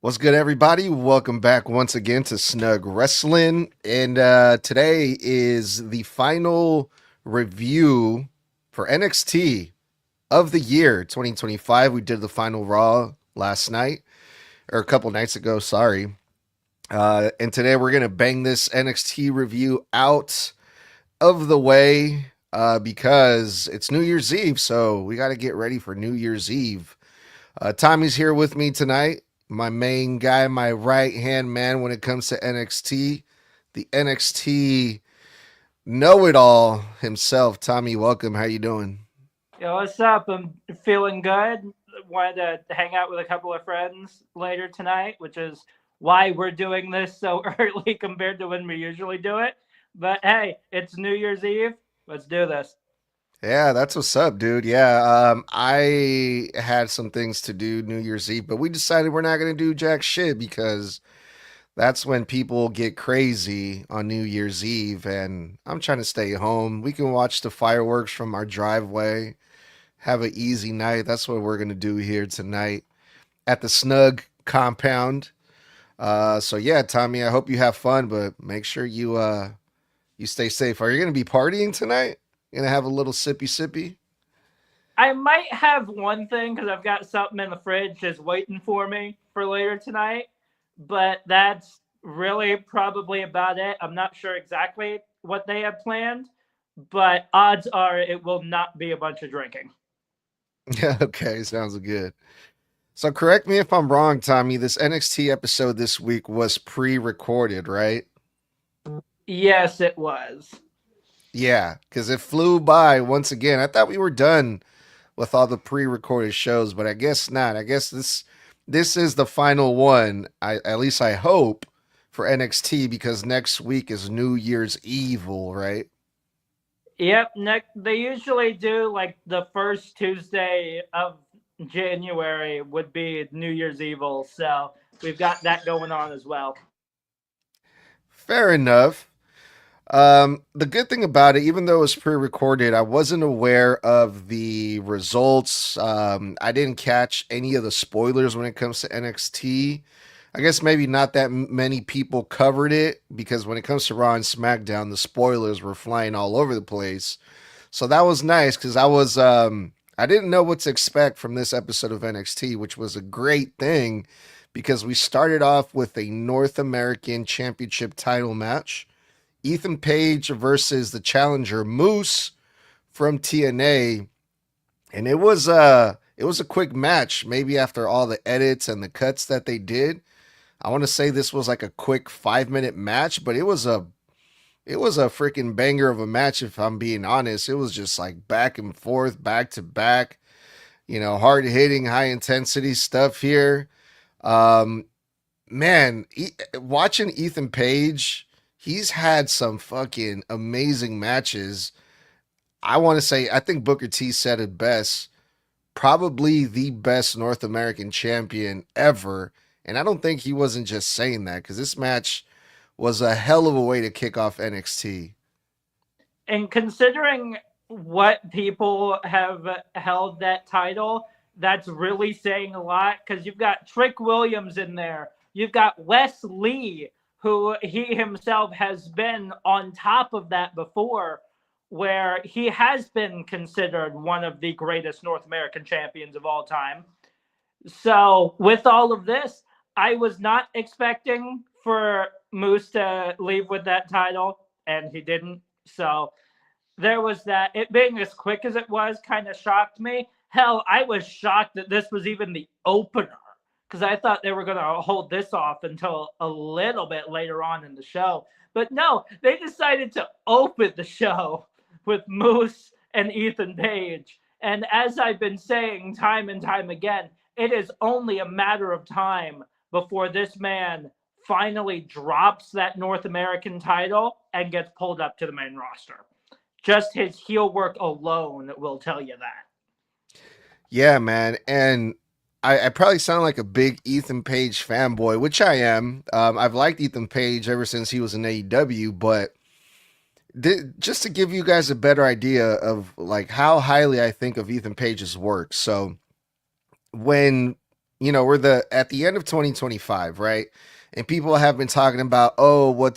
What's good, everybody? Welcome back once again to Snug Wrestling. And today is the final review for NXT of the year 2025. We did the final Raw last night, or a couple nights ago, sorry. And today we're going to bang this NXT review out of the way because it's New Year's Eve. So we got to get ready for New Year's Eve. Tommy's here with me tonight, my main guy, my right hand man when it comes to NXT, the NXT know it all himself. Tommy, welcome. How you doing? Yo, what's up? I'm feeling good. Wanted to hang out with a couple of friends later tonight, which is why we're doing this so early compared to when we usually do it. But hey, it's New Year's Eve. Let's do this. Yeah, that's what's up, dude. Yeah, I had some things to do New Year's Eve, but we decided we're not gonna do jack shit because that's when people get crazy on New Year's Eve, and I'm trying to stay home. We can watch the fireworks from our driveway, have an easy night. That's what we're gonna do here tonight at the Snug compound. So yeah, Tommy, I hope you have fun, but make sure you stay safe. Are you gonna be partying tonight? You gonna have a little sippy sippy? I might have one thing because I've got something in the fridge just waiting for me for later tonight, but that's really probably about it. I'm not sure exactly what they have planned, but odds are it will not be a bunch of drinking. Yeah, okay, sounds good. So correct me if I'm wrong, Tommy. This NXT episode this week was pre-recorded, right? Yes, it was. Yeah, because it flew by once again. I thought we were done with all the pre-recorded shows, but I guess not. I guess this is the final one. At least I hope for NXT because next week is New Year's Evil, right? Yep, they usually do like the first Tuesday of January would be New Year's Evil, so we've got that going on as well. Fair enough. The good thing about it, even though it was pre-recorded, I wasn't aware of the results. I didn't catch any of the spoilers when it comes to NXT. I guess maybe not that many people covered it because when it comes to Raw and SmackDown, the spoilers were flying all over the place. So that was nice because I didn't know what to expect from this episode of NXT, which was a great thing because we started off with a North American Championship title match. Ethan Page versus the challenger Moose from TNA, and it was a quick match. Maybe after all the edits and the cuts that they did, I want to say this was like a quick 5 minute match, but it was a freaking banger of a match. If I'm being honest, it was just like back and forth, back to back. Hard hitting, high intensity stuff here. Um, Man, watching Ethan Page, he's had some fucking amazing matches. I want to say, I think Booker T said it best. Probably the best North American champion ever. And I don't think he wasn't just saying that because this match was a hell of a way to kick off NXT. And considering what people have held that title, that's really saying a lot because you've got Trick Williams in there. You've got Wes Lee, who he himself has been on top of that before, where he has been considered one of the greatest North American champions of all time. So, with all of this, I was not expecting for Moose to leave with that title, and he didn't. So, there was that. It being as quick as it was kind of shocked me. Hell, I was shocked that this was even the opener because I thought they were going to hold this off until a little bit later on in the show. But no, they decided to open the show with Moose and Ethan Page. And as I've been saying time and time again, it is only a matter of time before this man finally drops that North American title and gets pulled up to the main roster. Just his heel work alone will tell you that. Yeah, man. And I probably sound like a big Ethan Page fanboy, which I am. I've liked Ethan Page ever since he was in AEW, but just to give you guys a better idea of like how highly I think of Ethan Page's work. So when we're at the end of 2025, right? And people have been talking about, oh,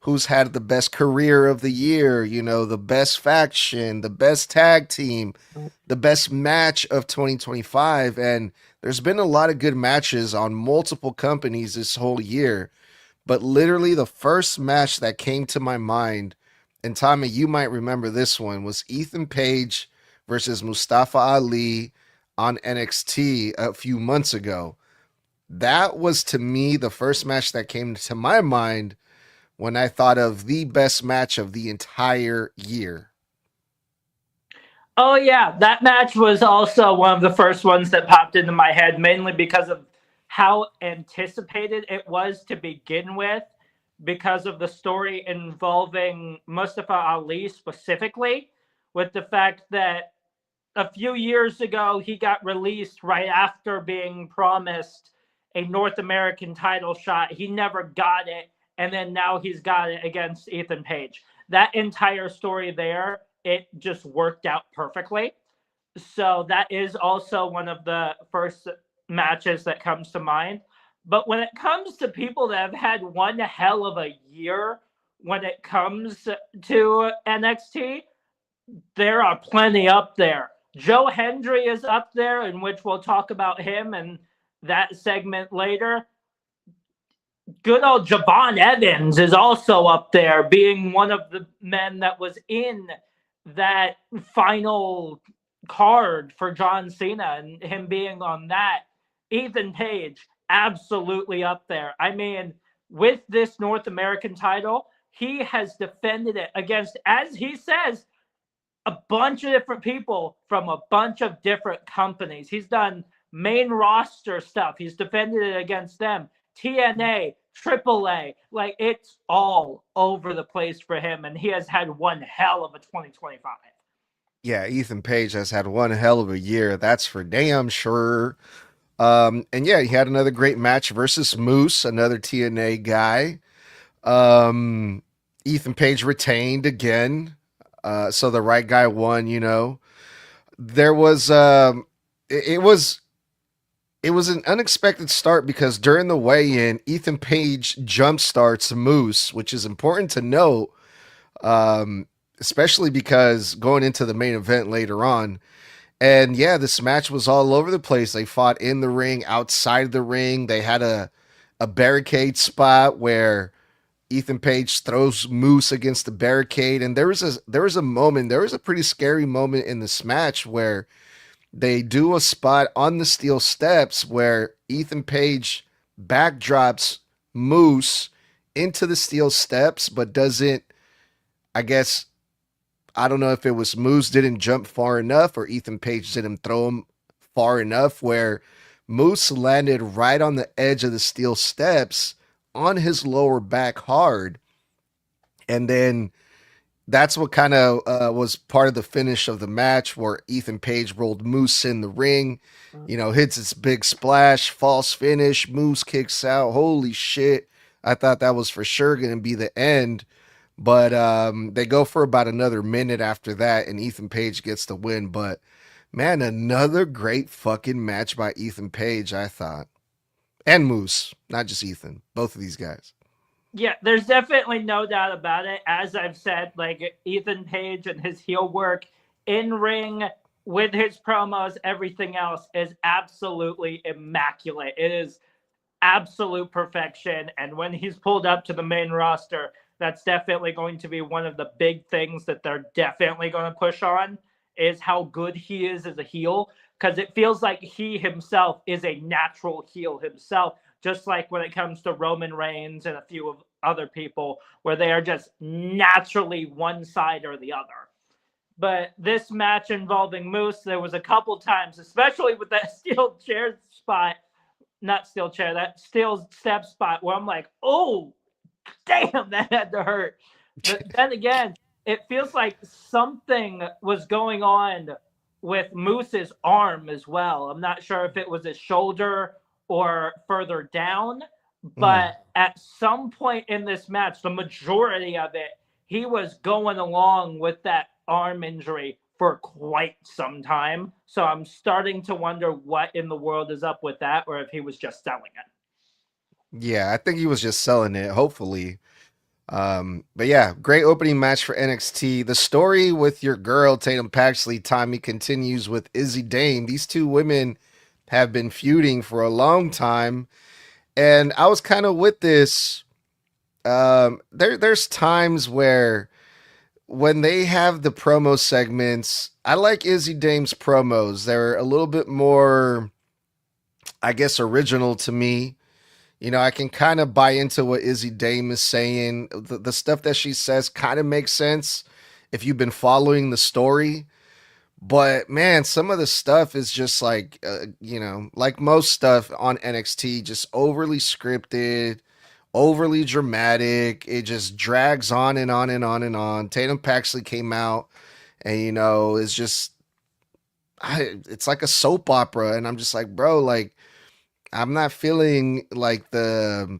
who's had the best career of the year, the best faction, the best tag team, the best match of 2025. And there's been a lot of good matches on multiple companies this whole year. But literally, the first match that came to my mind, and Tommy, you might remember this one, was Ethan Page versus Mustafa Ali on NXT a few months ago. That was to me the first match that came to my mind when I thought of the best match of the entire year. Oh yeah, that match was also one of the first ones that popped into my head, mainly because of how anticipated it was to begin with, because of the story involving Mustafa Ali specifically, with the fact that a few years ago he got released right after being promised a North American title shot. He never got it, and then now he's got it against Ethan Page. That entire story there, it just worked out perfectly. So that is also one of the first matches that comes to mind. But when it comes to people that have had one hell of a year when it comes to NXT, there are plenty up there. Joe Hendry is up there, in which we'll talk about him and that segment later. Good old Javon Evans is also up there, being one of the men that was in that final card for John Cena and him being on that. Ethan Page, absolutely up there. I mean, with this North American title, he has defended it against, as he says, a bunch of different people from a bunch of different companies. He's done main roster stuff. He's defended it against them. TNA, AAA, like it's all over the place for him, and he has had one hell of a 2025. Yeah, Ethan Page has had one hell of a year. That's for damn sure. And yeah, he had another great match versus Moose, another TNA guy. Um, Ethan Page retained again. So the right guy won. There was it was an unexpected start because during the weigh-in, Ethan Page jump starts Moose, which is important to note, especially because going into the main event later on. And yeah, this match was all over the place. They fought in the ring, outside the ring. They had a barricade spot where Ethan Page throws Moose against the barricade, and there was a pretty scary moment in this match where they do a spot on the steel steps where Ethan Page backdrops Moose into the steel steps, but doesn't. I guess I don't know if it was Moose didn't jump far enough or Ethan Page didn't throw him far enough where Moose landed right on the edge of the steel steps on his lower back hard. And then that's what kind of was part of the finish of the match where Ethan Page rolled Moose in the ring, hits its big splash, false finish, Moose kicks out. Holy shit. I thought that was for sure going to be the end. But they go for about another minute after that, and Ethan Page gets the win. But man, another great fucking match by Ethan Page, I thought. And Moose, not just Ethan, both of these guys. Yeah, there's definitely no doubt about it. As I've said, like Ethan Page and his heel work in ring with his promos, everything else is absolutely immaculate. It is absolute perfection. And when he's pulled up to the main roster, that's definitely going to be one of the big things that they're definitely going to push on is how good he is as a heel. Because it feels like he himself is a natural heel himself, just like when it comes to Roman Reigns and a few of other people, where they are just naturally one side or the other. But this match involving Moose, there was a couple times, especially with that steel chair spot, not steel chair, that steel step spot, where I'm like, oh, damn, that had to hurt. But then again, it feels like something was going on with Moose's arm as well. I'm not sure if it was his shoulder or further down, but at some point in this match, the majority of it, he was going along with that arm injury for quite some time. So I'm starting to wonder what in the world is up with that, or if he was just selling it. Yeah, I think he was just selling it, hopefully. But yeah, great opening match for NXT. The story with your girl, Tatum Paxley, Tommy, continues with Izzy Dame. These two women have been feuding for a long time. And I was kind of with this. There's times where when they have the promo segments, I like Izzy Dame's promos. They're a little bit more, I guess, original to me. You know, I can kind of buy into what Izzy Dame is saying. The stuff that she says kind of makes sense if you've been following the story. But man, some of the stuff is just like, like most stuff on NXT, just overly scripted, overly dramatic. It just drags on and on and on and on. Tatum Paxley came out and, is just, it's like a soap opera. And I'm just like, bro, like, I'm not feeling like it's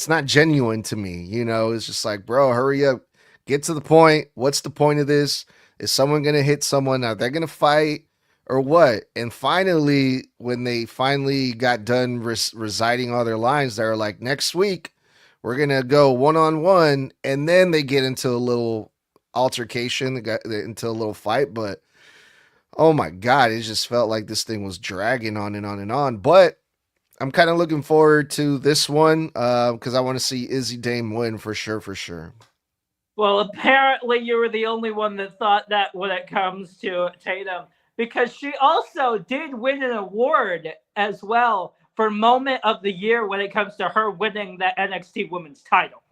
not genuine to me. It's just like, bro, hurry up, get to the point. What's the point of this? Is someone going to hit someone? Are they going to fight or what? And finally, when they finally got done reciting all their lines, they were like, next week, we're going to go one-on-one. And then they get into a little altercation, they got into a little fight. But oh my God, it just felt like this thing was dragging on and on and on. But I'm kind of looking forward to this one because I want to see Izzy Dame win for sure, for sure. Well, apparently you were the only one that thought that when it comes to Tatum, because she also did win an award as well for Moment of the Year when it comes to her winning the NXT Women's title.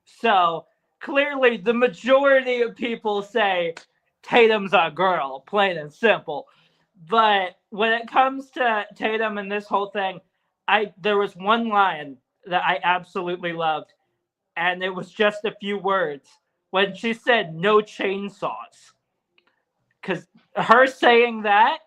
So clearly the majority of people say Tatum's a girl, plain and simple. But when it comes to Tatum and this whole thing, there was one line that I absolutely loved, and it was just a few words when she said no chainsaws. Because her saying that,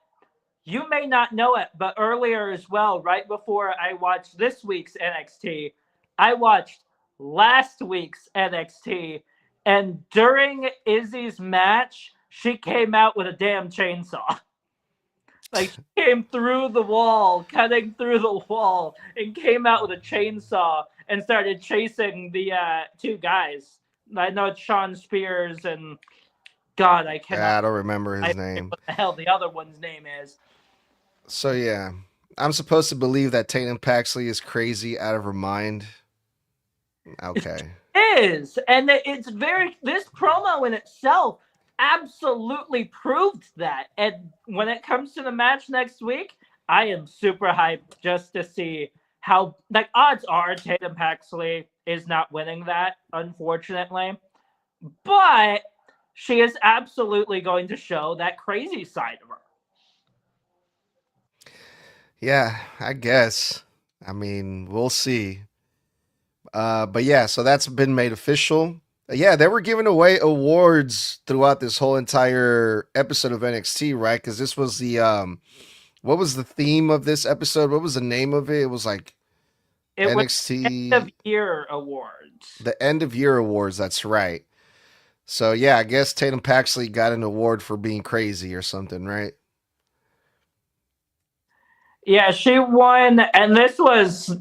you may not know it, but earlier as well, right before I watched this week's NXT, I watched last week's NXT, and during Izzy's match, she came out with a damn chainsaw. Like, she came through the wall, cutting through the wall, and came out with a chainsaw and started chasing the two guys. I know it's Sean Spears and God, I cannot. I don't remember his name. What the hell the other one's name is. So yeah, I'm supposed to believe that Tatum Paxley is crazy out of her mind. Okay. Is and it's this promo in itself absolutely proved that. And when it comes to the match next week, I am super hyped just to see how, like, odds are Tatum Paxley is not winning that, unfortunately. But she is absolutely going to show that crazy side of her. Yeah, I guess. I mean, we'll see. But yeah, so that's been made official. Yeah, they were giving away awards throughout this whole entire episode of NXT, right? Because this was the what was the theme of this episode? What was the name of it? It was like NXT End of Year Awards. The End of Year Awards. That's right. So yeah, I guess Tatum Paxley got an award for being crazy or something, right? Yeah, she won, and this was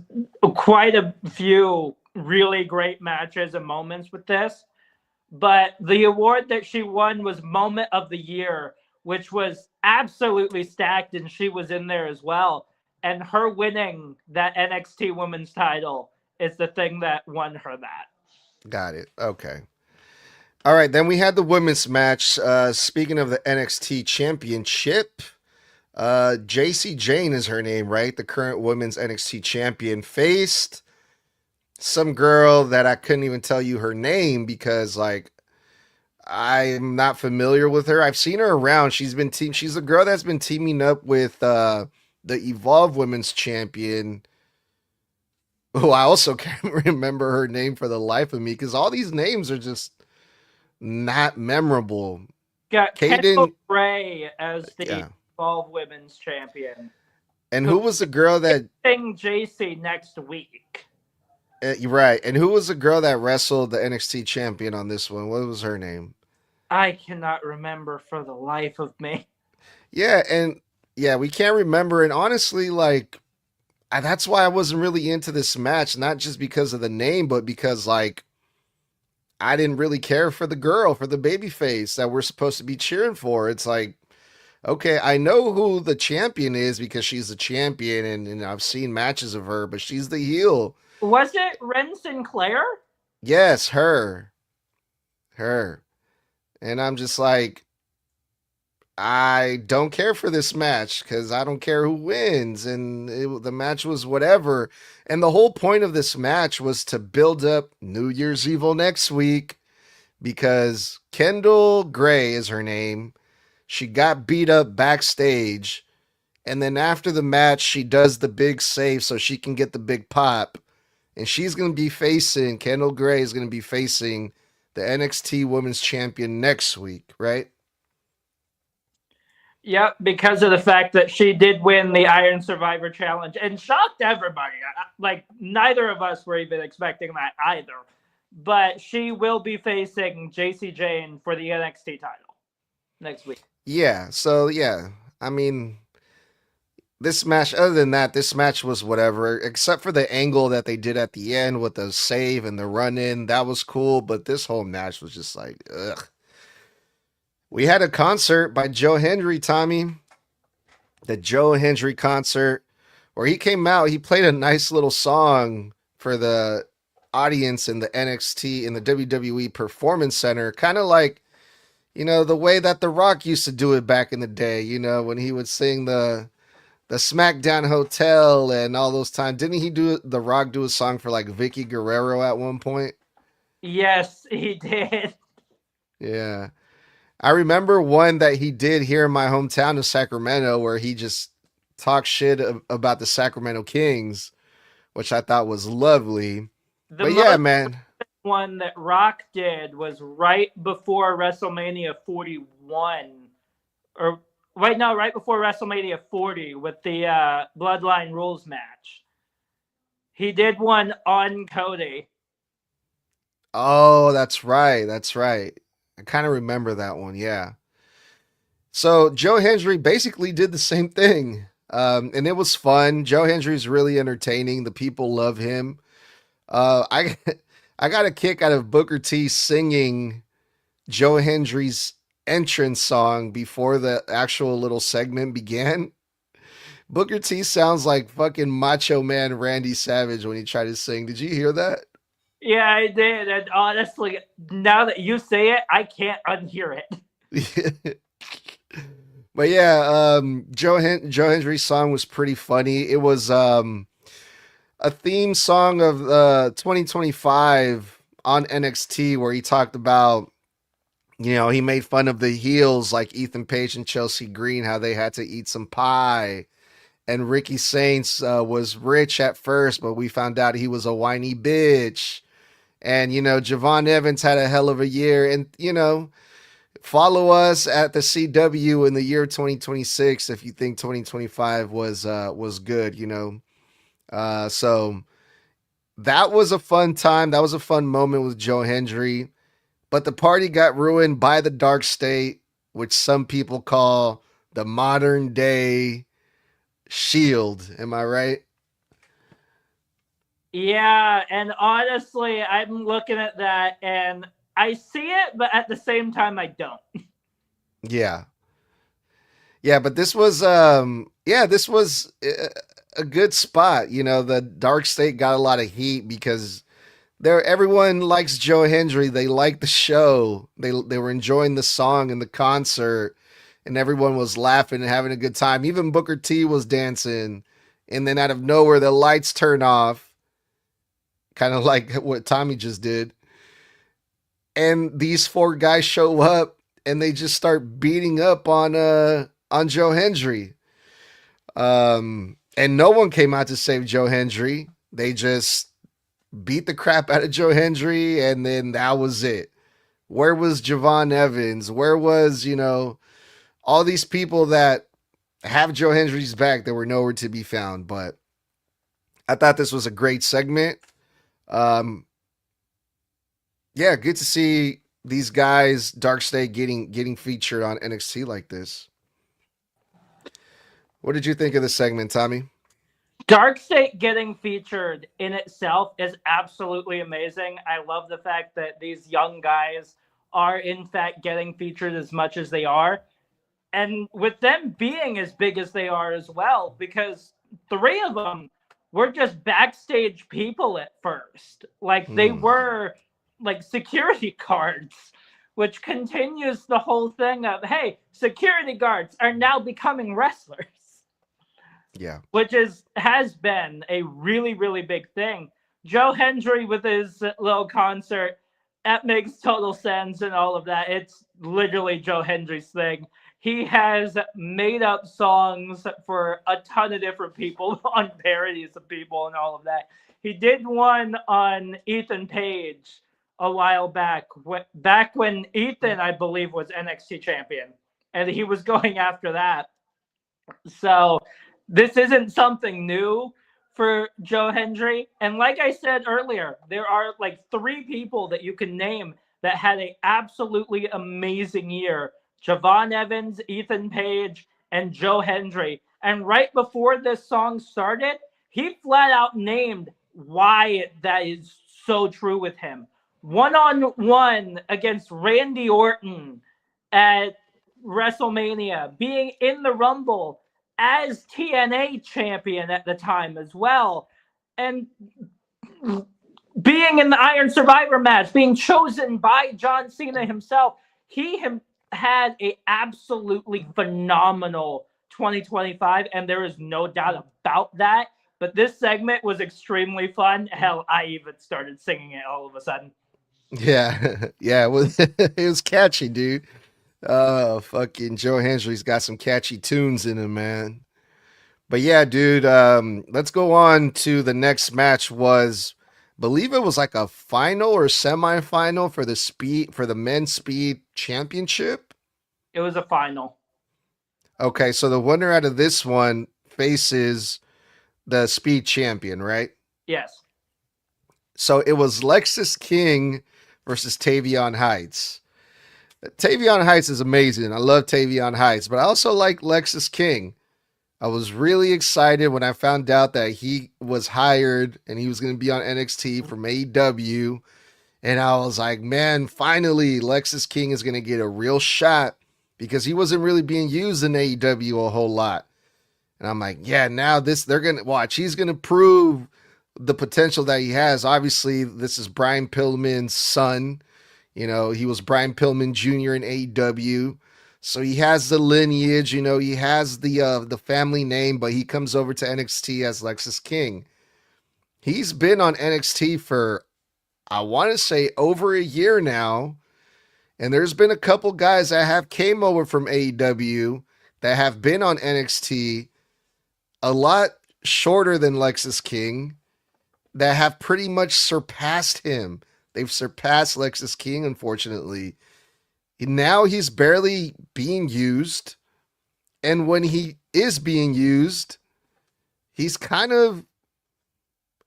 quite a few really great matches and moments with this. But the award that she won was Moment of the Year, which was absolutely stacked, and she was in there as well. And her winning that NXT Women's title is the thing that won her that. Got it. Okay. All right, then we had the women's match. Speaking of the NXT Championship, JC Jane is her name, right? The current women's NXT champion faced some girl that I couldn't even tell you her name because, like, I'm not familiar with her. I've seen her around. She's a girl that's been teaming up with the Evolve Women's Champion. Oh, I also can't remember her name for the life of me because all these names are just not memorable. Got Kendall Ray as the Evolve Women's Champion. And who was the girl that JC next week? Right. And who was the girl that wrestled the NXT champion on this one? What was her name? I cannot remember for the life of me. Yeah, and yeah, we can't remember. And honestly, like, that's why I wasn't really into this match, not just because of the name, but because, like, I didn't really care for the girl, for the baby face that we're supposed to be cheering for. It's like, okay, I know who the champion is because she's the champion, and I've seen matches of her, but she's the heel. Was it Ren Sinclair? Yes, her. And I'm just like, I don't care for this match because I don't care who wins. And the match was whatever. And the whole point of this match was to build up New Year's Evil next week because Kendall Gray is her name. She got beat up backstage. And then after the match, she does the big save so she can get the big pop. And she's going to be facing, Kendall Gray is going to be facing the NXT Women's Champion next week, right? Yep, because of the fact that she did win the Iron Survivor Challenge and shocked everybody. Like, neither of us were even expecting that either. But she will be facing JC Jane for the NXT title next week. Yeah, so yeah, I mean, this match, other than that, this match was whatever, except for the angle that they did at the end with the save and the run in. That was cool, but this whole match was just like, ugh. We had a concert by Joe Hendry, Tommy. The Joe Hendry concert, where he came out, he played a nice little song for the audience in the NXT, in the WWE Performance Center, kind of like, the way that The Rock used to do it back in the day, when he would sing the SmackDown Hotel and all those times. Didn't he do The Rock do a song for like Vicky Guerrero at one point? Yes, he did. Yeah. I remember one that he did here in my hometown of Sacramento where he just talked shit about the Sacramento Kings, which I thought was lovely. The But yeah, most man. one that Rock did was right before WrestleMania 41. Or right before WrestleMania 40 with the Bloodline Rules match. He did one on Cody. Oh, that's right. That's right. I kind of remember that one. Yeah. So Joe Hendry basically did the same thing. And it was fun. Joe Hendry's really entertaining. The people love him. I I got a kick out of Booker T singing Joe Hendry's entrance song before the actual little segment began. Booker T sounds like fucking Macho Man Randy Savage when he tried to sing. Did you hear that? Yeah, I did. And honestly, now that you say it, I can't unhear it. But yeah, Joe Hendry's song was pretty funny. It was a theme song of 2025 on NXT where he talked about, he made fun of the heels like Ethan Page and Chelsea Green, how they had to eat some pie. And Ricky Saints was rich at first, but we found out he was a whiny bitch. And, Javon Evans had a hell of a year. And, follow us at the CW in the year 2026 if you think 2025 was good, So that was a fun time. That was a fun moment with Joe Hendry. But the party got ruined by the Dark State, which some people call the modern day Shield. Am I right? Yeah, and honestly, I'm looking at that and I see it, but at the same time, I don't. Yeah. Yeah, but this was this was a good spot. The Dark State got a lot of heat because everyone likes Joe Hendry. They like the show. They were enjoying the song and the concert, and everyone was laughing and having a good time. Even Booker T was dancing, and then out of nowhere the lights turn off, kind of like what Tommy just did. And these four guys show up and they just start beating up on Joe Hendry. And no one came out to save Joe Hendry. They just beat the crap out of Joe Hendry, and then that was it. Where was Javon Evans? Where was, all these people that have Joe Hendry's back that were nowhere to be found? But I thought this was a great segment. Yeah, good to see these guys, Dark State, getting featured on NXT like this. What did you think of the segment, Tommy? Dark State getting featured in itself is absolutely amazing. I love the fact that these young guys are, in fact, getting featured as much as they are. And with them being as big as they are as well, because three of them were just backstage people at first. Like they Hmm. were like security guards, which continues the whole thing of, hey, security guards are now becoming wrestlers, Yeah. which has been a really, really big thing. Joe Hendry with his little concert, that makes total sense and all of that. It's literally Joe Hendry's thing. He has made up songs for a ton of different people on parodies of people and all of that. He did one on Ethan Page a while back, back when Ethan, I believe, was NXT champion, and he was going after that. So this isn't something new for Joe Hendry. And like I said earlier, there are like three people that you can name that had a absolutely amazing year. Javon Evans, Ethan Page, and Joe Hendry. And right before this song started, he flat out named why that is so true with him. One on one against Randy Orton at WrestleMania, being in the Rumble as TNA champion at the time as well, and being in the Iron Survivor match, being chosen by John Cena himself. Had a absolutely phenomenal 2025, and there is no doubt about that. But this segment was extremely fun. Hell, I even started singing it all of a sudden. Yeah. Yeah. It was catchy, dude. Fucking Joe Hendry's got some catchy tunes in him, man. But yeah, dude, let's go on to the next match was believe it was like a final or semifinal for the men's speed championship. It was a final. Okay, so the winner out of this one faces the speed champion, right? Yes. So it was Lexus King versus Tavion Heights. Tavion Heights is amazing. I love Tavion Heights, but I also like Lexus King. I was really excited when I found out that he was hired and he was going to be on NXT from AEW. And I was like, man, finally, Lexus King is going to get a real shot because he wasn't really being used in AEW a whole lot. And I'm like, yeah, now they're going to watch. He's going to prove the potential that he has. Obviously, this is Brian Pillman's son. You know, he was Brian Pillman Jr. in AEW. So he has the lineage, you know, he has the family name, but he comes over to NXT as Lexus King. He's been on NXT for I want to say over a year now, and there's been a couple guys that have came over from AEW that have been on NXT a lot shorter than Lexus King that have pretty much surpassed him. They've surpassed Lexus King, unfortunately. Now he's barely being used. And when he is being used, he's kind of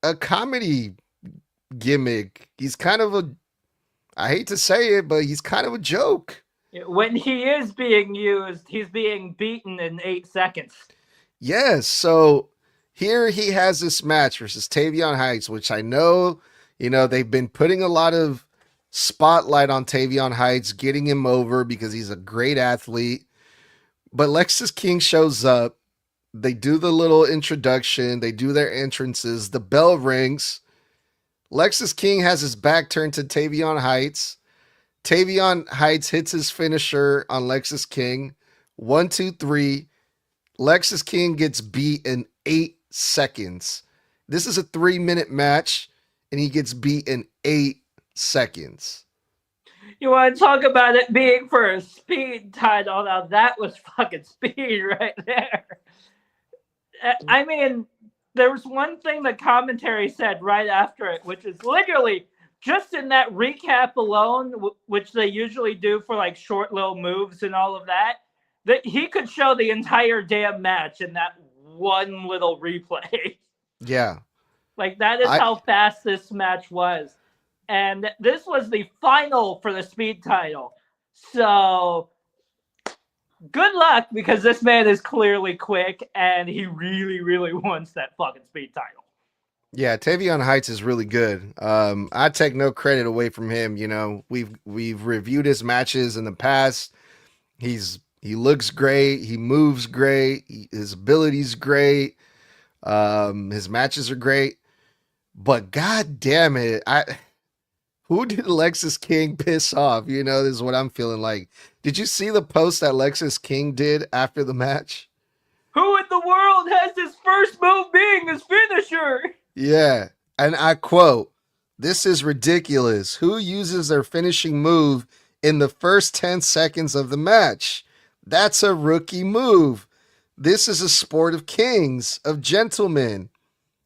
a comedy gimmick. He's kind of I hate to say it, but he's kind of a joke. When he is being used, he's being beaten in 8 seconds. Yes. So here he has this match versus Tavion Heights, which I know, you know, they've been putting a lot of spotlight on Tavion Heights, getting him over because he's a great athlete. But Lexus King shows up. They do the little introduction. They do their entrances. The bell rings. Lexus King has his back turned to Tavion Heights. Tavion Heights hits his finisher on Lexus King. 1, 2, 3. Lexus King gets beat in 8 seconds. This is a 3-minute match, and he gets beat in 8 seconds. You want to talk about it being for a speed title? Now that was fucking speed right there. I mean, there was one thing the commentary said right after it, which is literally just in that recap alone, which they usually do for like short little moves and all of that, that he could show the entire damn match in that one little replay. Yeah. Like that is how fast this match was. And this was the final for the speed title. So good luck, because this man is clearly quick and he really, really wants that fucking speed title. Yeah, Tavion Heights is really good. I take no credit away from him. You know, we've reviewed his matches in the past. He looks great. He moves great. His ability's great. His matches are great. But god damn it, who did Alexis King piss off? You know, this is what I'm feeling like. Did you see the post that Alexis King did after the match? Who in the world has his first move being his finisher? Yeah. And I quote, "This is ridiculous. Who uses their finishing move in the first 10 seconds of the match? That's a rookie move. This is a sport of kings, of gentlemen.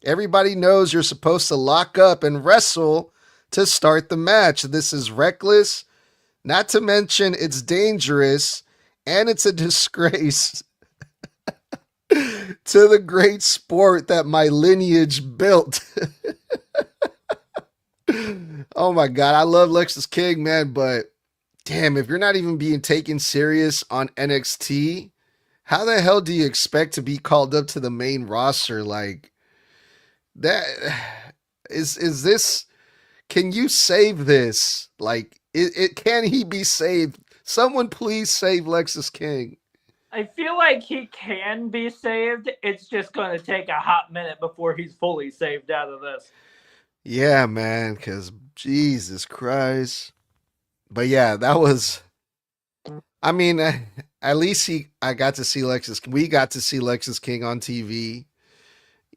Everybody knows you're supposed to lock up and wrestle to start the match. This is reckless. Not to mention it's dangerous and it's a disgrace to the great sport that my lineage built." Oh my god, I love Lexus King, man, but damn, if you're not even being taken serious on NXT, how the hell do you expect to be called up to the main roster? Like that is this, can you save this? Like it can he be saved? Someone please save Lexus King. I feel like he can be saved. It's just going to take a hot minute before he's fully saved out of this. Yeah, man, cuz Jesus Christ. But yeah, that was, I mean, at least I got to see we got to see Lexus King on TV,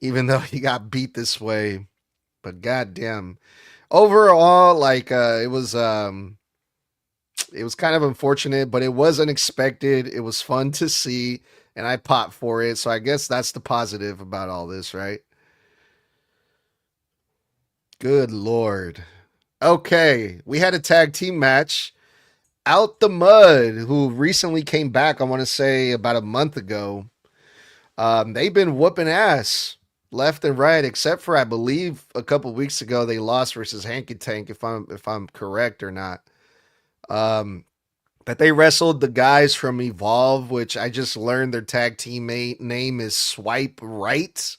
even though he got beat this way. But goddamn, overall, like it was kind of unfortunate, but it was unexpected. It was fun to see, and I popped for it. So I guess that's the positive about all this, right? Good lord. Okay, we had a tag team match. Out the Mud, who recently came back, I want to say about a month ago. They've been whooping ass left and right, except for I believe a couple weeks ago they lost versus Hanky Tank, if I'm correct or not. But they wrestled the guys from Evolve, which I just learned their tag team name is Swipe Right.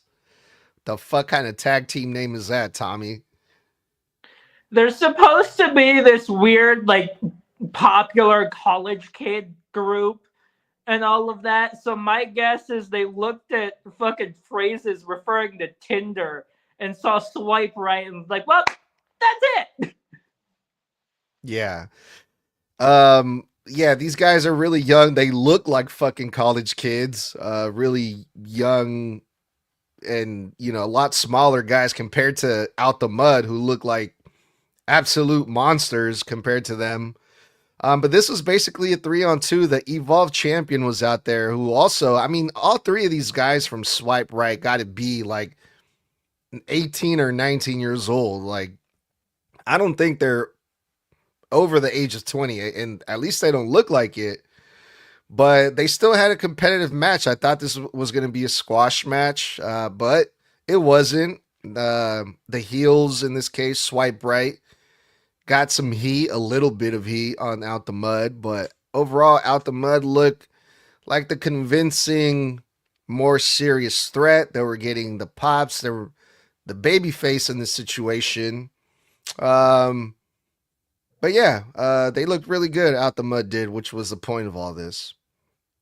The fuck kind of tag team name is that, Tommy? There's supposed to be this weird, like, popular college kid group and all of that. So my guess is they looked at fucking phrases referring to Tinder and saw Swipe Right and was like, well, that's it. Yeah. Yeah, these guys are really young. They look like fucking college kids. Really young and, you know, a lot smaller guys compared to Out the Mud, who look like absolute monsters compared to them. But this was basically a 3-on-2. The Evolve champion was out there, who also, I mean, all three of these guys from Swipe Right got to be like 18 or 19 years old. Like, I don't think they're over the age of 20, and at least they don't look like it. But they still had a competitive match. I thought this was going to be a squash match, but it wasn't. The heels in this case, Swipe Right, got some heat, a little bit of heat on Out the Mud, but overall, Out the Mud looked like the convincing, more serious threat. They were getting the pops. They were the baby face in this situation. Um, but yeah, they looked really good. Out the Mud did, which was the point of all this.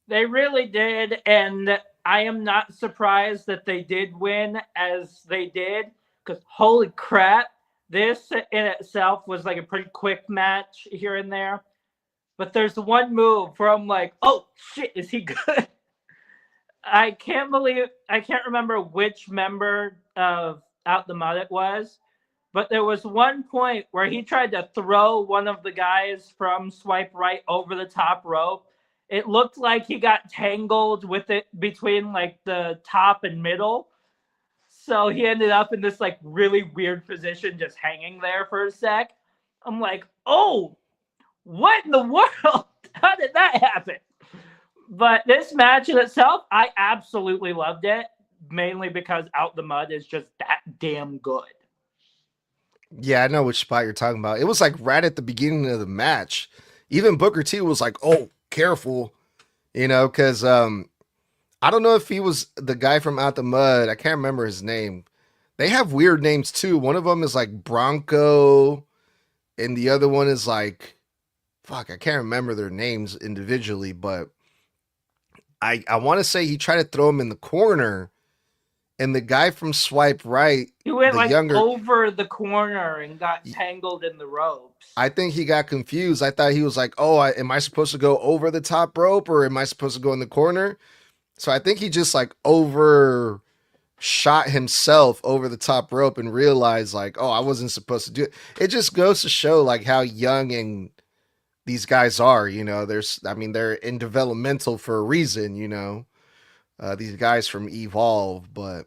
They really did, and I am not surprised that they did win as they did, because holy crap, this in itself was like a pretty quick match here and there. But there's one move where I'm like, oh shit, is he good? I can't remember which member of Out the Mud it was, but there was one point where he tried to throw one of the guys from Swipe Right over the top rope. It looked like he got tangled with it between like the top and middle. So he ended up in this like really weird position, just hanging there for a sec. I'm like, oh, what in the world? How did that happen? But this match in itself, I absolutely loved it, mainly because Out the Mud is just that damn good. Yeah, I know which spot you're talking about. It was like right at the beginning of the match. Even Booker T was like, "Oh, careful," because I don't know if he was the guy from Out the Mud. I can't remember his name. They have weird names too. One of them is like Bronco, and the other one is like, fuck, I can't remember their names individually, but I want to say he tried to throw him in the corner, and the guy from Swipe Right, He went the like younger, over the corner and got tangled in the ropes. I think he got confused. I thought he was like, "Oh, am I supposed to go over the top rope or am I supposed to go in the corner?" So I think he just like over shot himself over the top rope and realized like, "Oh, I wasn't supposed to do it." It just goes to show like how young and these guys are. I mean, they're in developmental for a reason. These guys from Evolve, but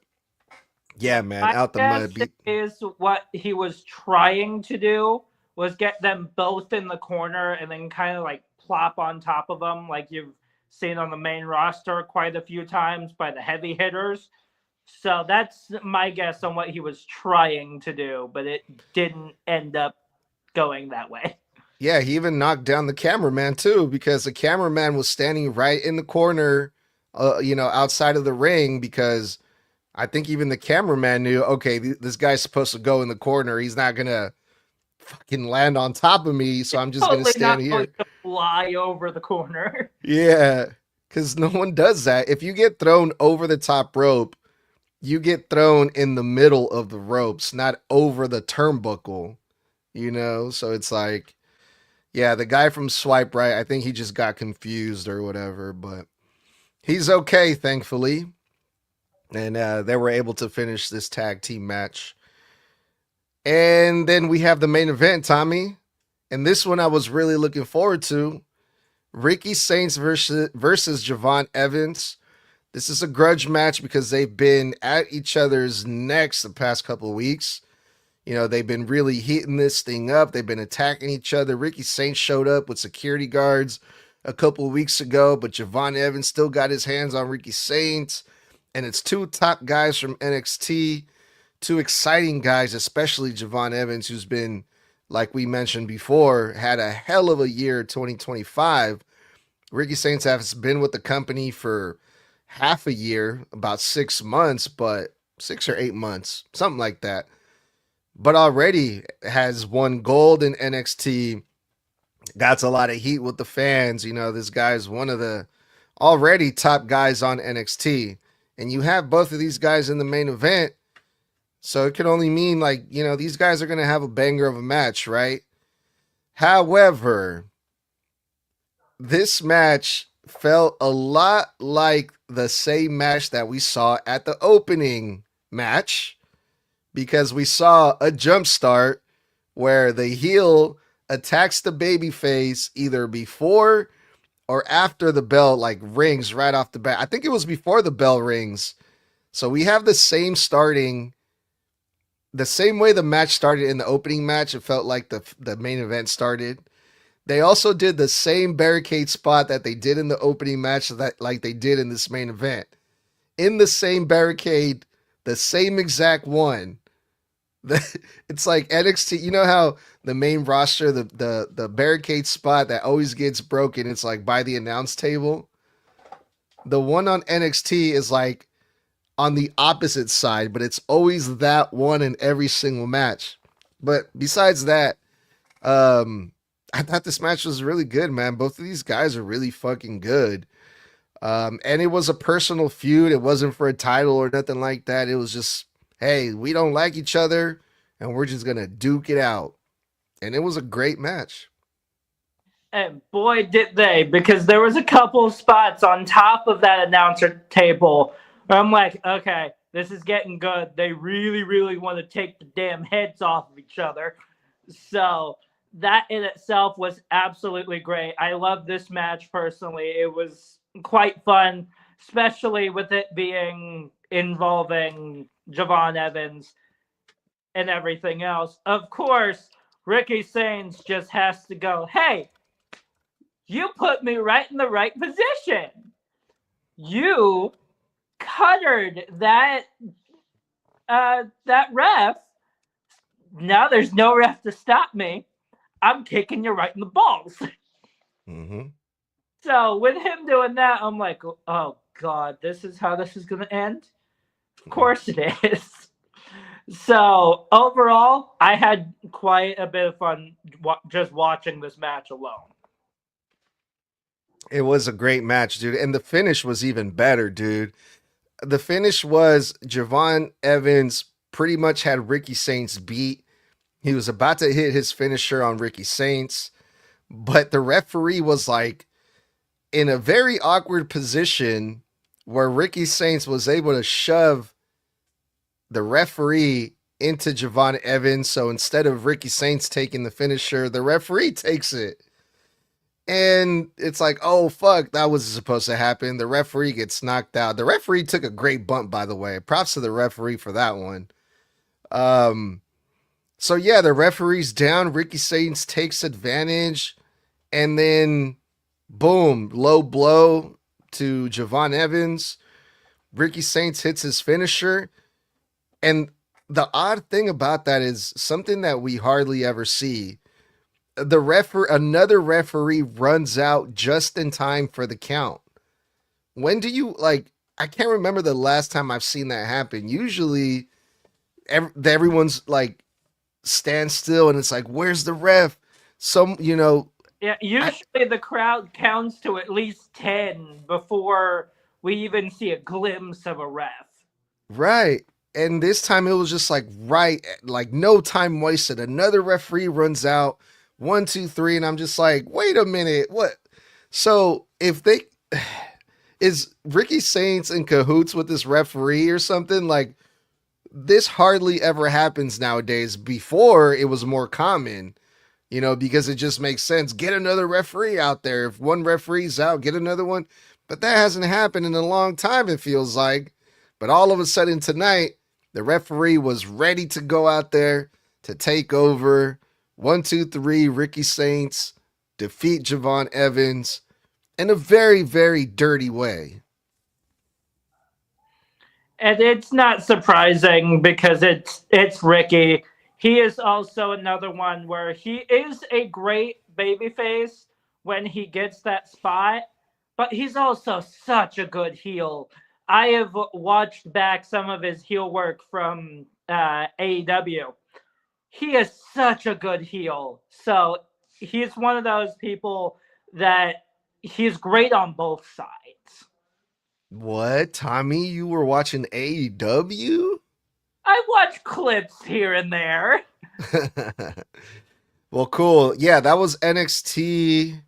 yeah, man, My out the mud guess beat. is what he was trying to do was get them both in the corner and then kind of like plop on top of them, like you've seen on the main roster quite a few times by the heavy hitters. So that's my guess on what he was trying to do, but it didn't end up going that way. Yeah, he even knocked down the cameraman too because the cameraman was standing right in the corner, outside of the ring because I think even the cameraman knew, okay, this guy's supposed to go in the corner. He's not gonna fucking land on top of me, so I'm just gonna Totally stand not going here. to fly over the corner. Yeah, because no one does that. If you get thrown over the top rope, you get thrown in the middle of the ropes, not over the turnbuckle. So it's like, yeah, the guy from Swipe Right, I think he just got confused or whatever, but he's okay, thankfully. And they were able to finish this tag team match. And then we have the main event, Tommy. And this one I was really looking forward to. Ricky Saints versus Javon Evans. This is a grudge match because they've been at each other's necks the past couple of weeks. They've been really heating this thing up. They've been attacking each other. Ricky Saints showed up with security guards a couple of weeks ago, but Javon Evans still got his hands on Ricky Saints. And it's two top guys from NXT, two exciting guys, especially Javon Evans, who's been, like we mentioned before, had a hell of a year 2025. Ricky Saints has been with the company for half a year, about 6 months, but 6 or 8 months, something like that. But already has won gold in NXT. Got a lot of heat with the fans. This guy's one of the already top guys on NXT. And you have both of these guys in the main event. So it can only mean like, these guys are going to have a banger of a match, right? However, this match felt a lot like the same match that we saw at the opening match because we saw a jump start where the heel attacks the babyface either before or after the bell like rings right off the bat. I think it was before the bell rings. So we have the same way the match started in the opening match. It felt like the main event started. They also did the same barricade spot that they did in the opening match that like they did in this main event. In the same barricade, the same exact one. It's like NXT. You know how the main roster, the barricade spot that always gets broken, it's like by the announce table. The one on NXT is like on the opposite side, but it's always that one in every single match. But besides that, I thought this match was really good, man. Both of these guys are really fucking good. And it was a personal feud. It wasn't for a title or nothing like that. It was just, hey, we don't like each other and we're just going to duke it out. And it was a great match. And boy, did they, because there was a couple of spots on top of that announcer table where I'm like, okay, this is getting good. They really, really want to take the damn heads off of each other. So that in itself was absolutely great. I love this match personally. It was quite fun, especially with it being involving Javon Evans and everything else. Of course, Ricky Saints just has to go, hey, you put me right in the right position. You cuttered that ref now there's no ref to stop me. I'm kicking you right in the balls. Mm-hmm. So with him doing that, I'm like, oh God, this is how this is going to end? Of course it is. So overall, I had quite a bit of fun just watching this match alone. It was a great match, dude. And the finish was even better, dude. The finish was Javon Evans pretty much had Ricky Saints beat. He was about to hit his finisher on Ricky Saints, but the referee was like in a very awkward position where Ricky Saints was able to shove the referee into Javon Evans. So instead of Ricky Saints taking the finisher, the referee takes it. And it's like, oh, fuck, that was supposed to happen. The referee gets knocked out. The referee took a great bump, by the way. Props to the referee for that one. So yeah, the referee's down. Ricky Saints takes advantage. And then, boom, low blow to Javon Evans. Ricky Saints hits his finisher. And the odd thing about that is something that we hardly ever see. Another referee runs out just in time for the count. When do you like? I can't remember the last time I've seen that happen. Usually, everyone's like stand still, and it's like, "Where's the ref?" Yeah, usually the crowd counts to at least 10 before we even see a glimpse of a ref. Right. And this time it was just like no time wasted. Another referee runs out. 1, 2, 3, and I'm just like, wait a minute, what? So if they is Ricky Saints in cahoots with this referee or something? Like this hardly ever happens nowadays. Before it was more common, because it just makes sense. Get another referee out there. If one referee's out, get another one. But that hasn't happened in a long time, it feels like. But all of a sudden tonight, the referee was ready to go out there to take over. 1, 2, 3, Ricky Saints defeat Javon Evans in a very, very dirty way. And it's not surprising because it's Ricky. He is also another one where he is a great babyface when he gets that spot, but he's also such a good heel. I have watched back some of his heel work from AEW. He is such a good heel. So he's one of those people that he's great on both sides. What, Tommy? You were watching AEW? I watch clips here and there. Well, cool. Yeah, that was NXT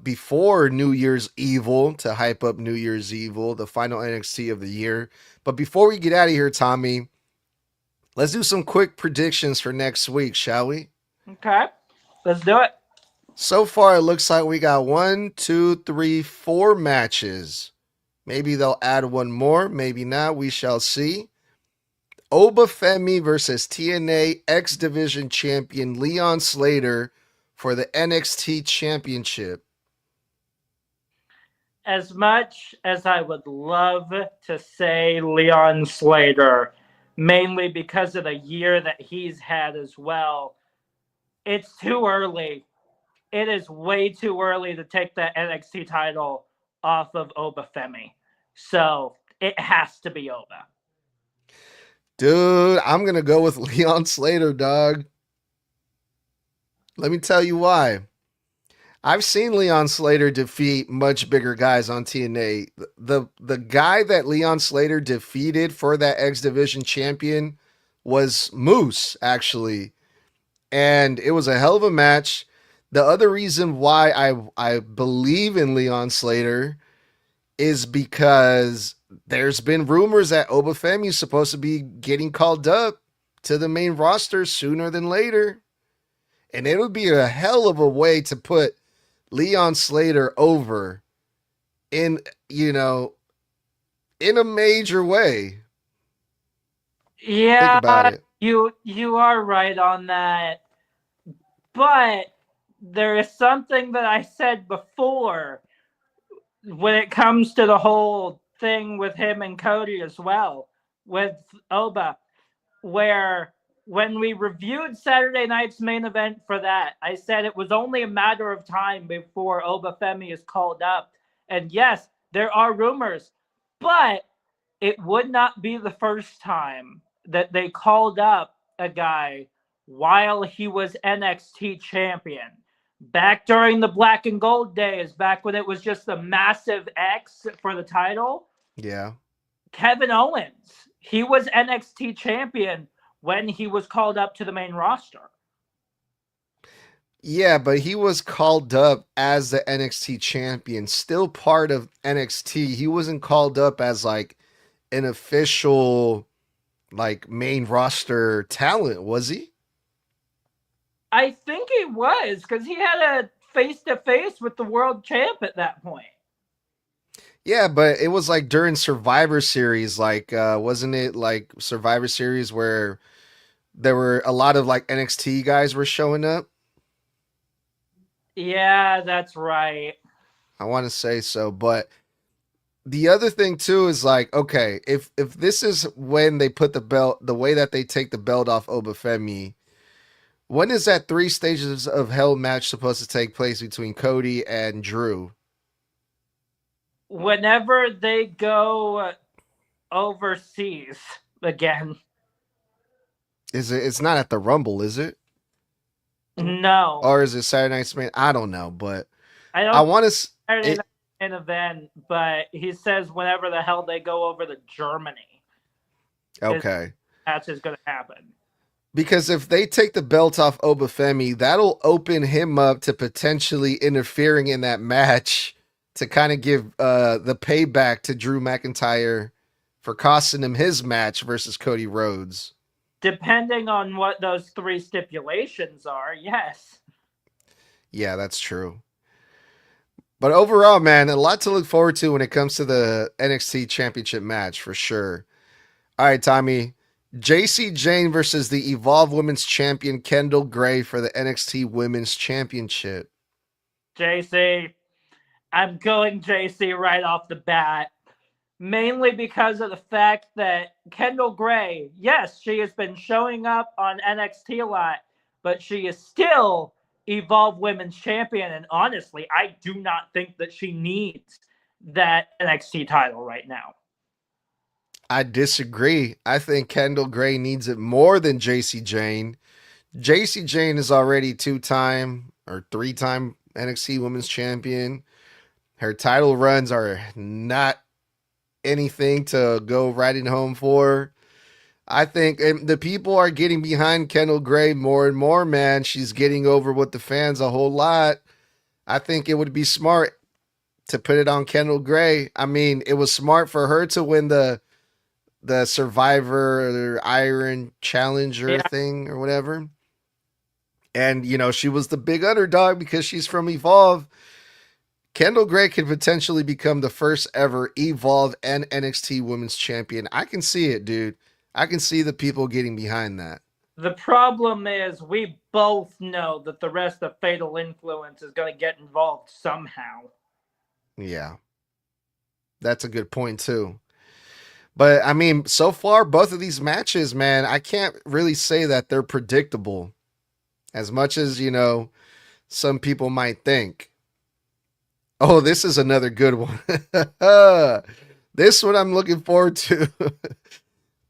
before New Year's Evil to hype up New Year's Evil, the final NXT of the year. But before we get out of here, Tommy, let's do some quick predictions for next week, shall we? Okay, let's do it. So far, it looks like we got 1, 2, 3, 4 matches. Maybe they'll add one more. Maybe not. We shall see. Obafemi versus TNA X Division champion Leon Slater for the NXT Championship. As much as I would love to say Leon Slater, mainly because of the year that he's had as well, it's too early. It is way too early to take the NXT title off of Obafemi. So it has to be Oba. Dude, I'm going to go with Leon Slater, dog. Let me tell you why. I've seen Leon Slater defeat much bigger guys on TNA. The guy that Leon Slater defeated for that X Division champion was Moose, actually. And it was a hell of a match. The other reason why I believe in Leon Slater is because there's been rumors that Obafemi is supposed to be getting called up to the main roster sooner than later. And it would be a hell of a way to put Leon Slater over in a major way. Yeah, Think about it. you are right on that. But there is something that I said before when it comes to the whole thing with him and Cody as well, with Oba, where when we reviewed Saturday night's main event for that, I said it was only a matter of time before Obafemi is called up. And yes, there are rumors, but it would not be the first time that they called up a guy while he was NXT champion. Back during the black and gold days, back when it was just a massive X for the title, Yeah. Kevin Owens, he was NXT champion when he was called up to the main roster. Yeah, but he was called up as the NXT champion, still part of NXT. He wasn't called up as like an official like main roster talent, was he? I think he was, because he had a face-to-face with the world champ at that point. Yeah, but it was like during Survivor Series, like wasn't it like Survivor Series where there were a lot of like NXT guys were showing up? Yeah, that's right. I want to say so, but the other thing too is like, okay, if this is when they put the belt, the way that they take the belt off Obafemi, when is that 3 stages of hell match supposed to take place between Cody and Drew? Whenever they go overseas again. Is it? It's not at the Rumble, is it? No. Or is it Saturday Night Smack? I don't know, but I I don't want to. Saturday night main event, but he says whenever the hell they go over to Germany, Okay. that's just going to happen. Because if they take the belt off Obafemi, that'll open him up to potentially interfering in that match to kind of give the payback to Drew McIntyre for costing him his match versus Cody Rhodes. Depending on what those 3 stipulations are, yes. Yeah, that's true. But overall, man, a lot to look forward to when it comes to the NXT Championship match for sure. All right, Tommy. JC Jane versus the Evolve Women's Champion Kendall Gray for the NXT Women's Championship. JC, I'm going JC right off the bat. Mainly because of the fact that Kendall Gray, yes, she has been showing up on NXT a lot, but she is still Evolve Women's Champion. And honestly, I do not think that she needs that NXT title right now. I disagree. I think Kendall Gray needs it more than JC Jane. JC Jane is already 2-time or 3-time NXT Women's Champion. Her title runs are not anything to go riding home for. I think the people are getting behind Kendall Gray more and more, man. She's getting over with the fans a whole lot. I think it would be smart to put it on Kendall Gray. I mean, it was smart for her to win the Survivor or Iron Challenger thing or whatever. And, you know, she was the big underdog because she's from Evolve. Kendall Gray could potentially become the first ever Evolve and NXT Women's Champion. I can see it, dude. I can see the people getting behind that. The problem is we both know that the rest of Fatal Influence is going to get involved somehow. Yeah. That's a good point, too. But, I mean, so far, both of these matches, man, I can't really say that they're predictable as much as, you know, some people might think. Oh, this is another good one. This one I'm looking forward to.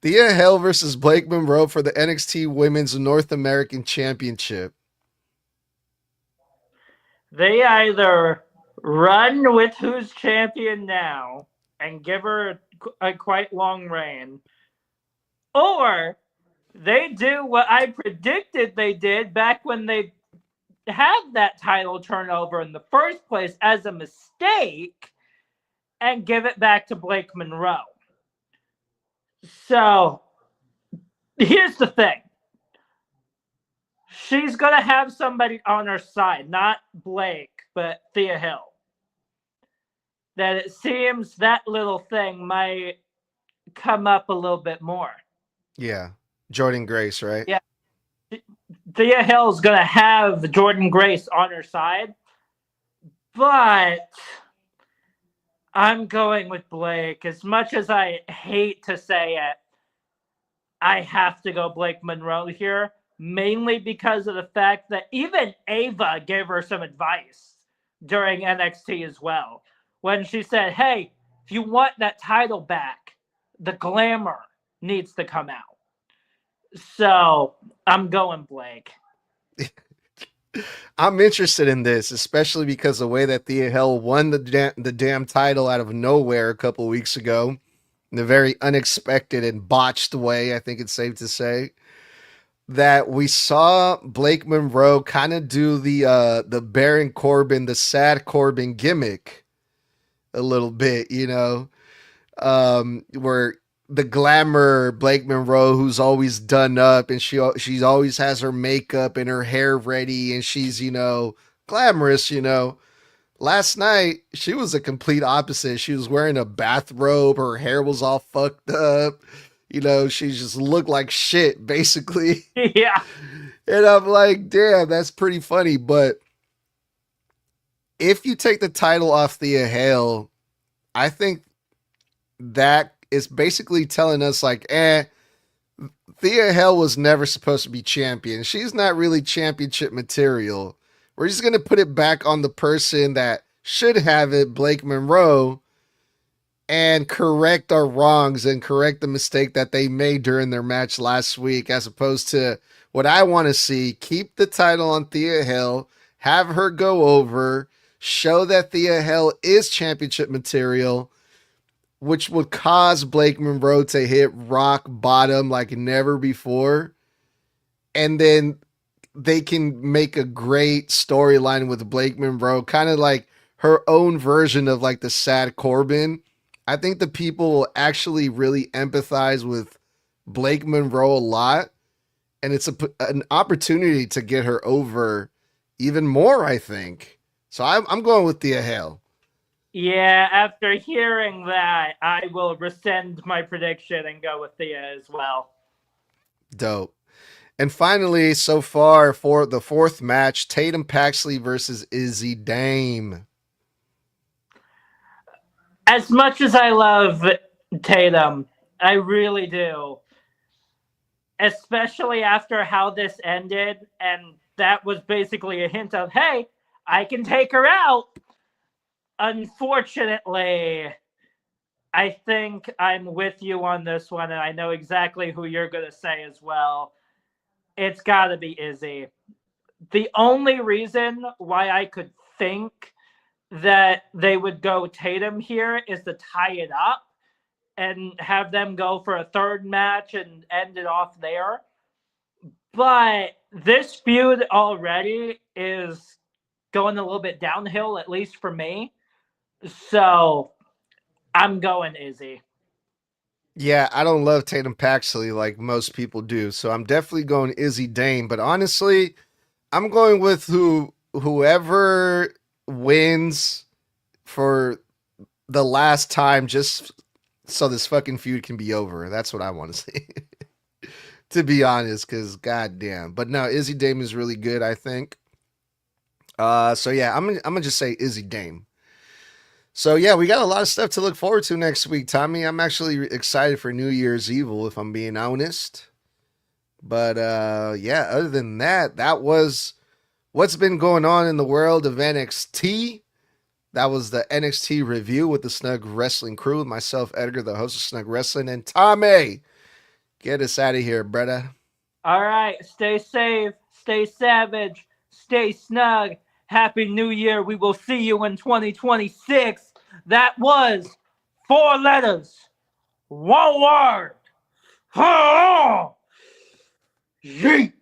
Thea Hale versus Blake Monroe for the NXT Women's North American Championship. They either run with who's champion now and give her a quite long reign, or they do what I predicted they did back when they had that title turnover in the first place as a mistake and give it back to Blake Monroe. So here's the thing. She's going to have somebody on her side, not Blake, but Thea Hill. That it seems that little thing might come up a little bit more. Yeah. Jordan Grace, right? Yeah. Thea Hill's going to have Jordan Grace on her side, but I'm going with Blake. As much as I hate to say it, I have to go Blake Monroe here, mainly because of the fact that even Ava gave her some advice during NXT as well. When she said, hey, if you want that title back, the glamour needs to come out. So I'm going Blake. I'm interested in this, especially because the way that Thea Hell won the damn title out of nowhere a couple weeks ago, in a very unexpected and botched way, I think it's safe to say. That we saw Blake Monroe kind of do the Baron Corbin, the sad Corbin gimmick a little bit, where the glamour Blake Monroe, who's always done up, and she's always has her makeup and her hair ready, and she's glamorous. Last night she was a complete opposite. She was wearing a bathrobe, her hair was all fucked up. She just looked like shit, basically. Yeah. And I'm like, damn, that's pretty funny. But if you take the title off Thea Hale, I think that is basically telling us, like, Thea Hale was never supposed to be champion. She's not really championship material. We're just going to put it back on the person that should have it, Blake Monroe, and correct our wrongs and correct the mistake that they made during their match last week, as opposed to what I want to see. Keep the title on Thea Hale, have her go over, show that Thea Hale is championship material, which would cause Blake Monroe to hit rock bottom like never before. And then they can make a great storyline with Blake Monroe, kind of like her own version of like the sad Corbin. I think the people will actually really empathize with Blake Monroe a lot. And it's an opportunity to get her over even more, I think. So I'm going with Thea Hale. Yeah, after hearing that, I will rescind my prediction and go with Thea as well. Dope. And finally, so far for the fourth match, Tatum Paxley versus Izzy Dame. As much as I love Tatum, I really do. Especially after how this ended, and that was basically a hint of, hey, I can take her out. Unfortunately, I think I'm with you on this one, and I know exactly who you're going to say as well. It's got to be Izzy. The only reason why I could think that they would go Tatum here is to tie it up and have them go for a third match and end it off there. But this feud already is going a little bit downhill, at least for me. So I'm going Izzy. Yeah, I don't love Tatum Paxley like most people do. So I'm definitely going Izzy Dame. But honestly, I'm going with whoever wins for the last time, just so this fucking feud can be over. That's what I want to see. To be honest, because goddamn. But no, Izzy Dame is really good, I think. So yeah, I'm gonna just say Izzy Dame. So yeah, we got a lot of stuff to look forward to next week, Tommy. I'm actually excited for New Year's Evil, if I'm being honest. But yeah, other than that, that was what's been going on in the world of NXT. That was the NXT review with the Snug Wrestling crew, with myself, Edgar, the host of Snug Wrestling, and Tommy. Get us out of here, brother. All right, stay safe, stay savage, stay snug. Happy New Year. We will see you in 2026. That was 4 letters, 1 word. Yeet.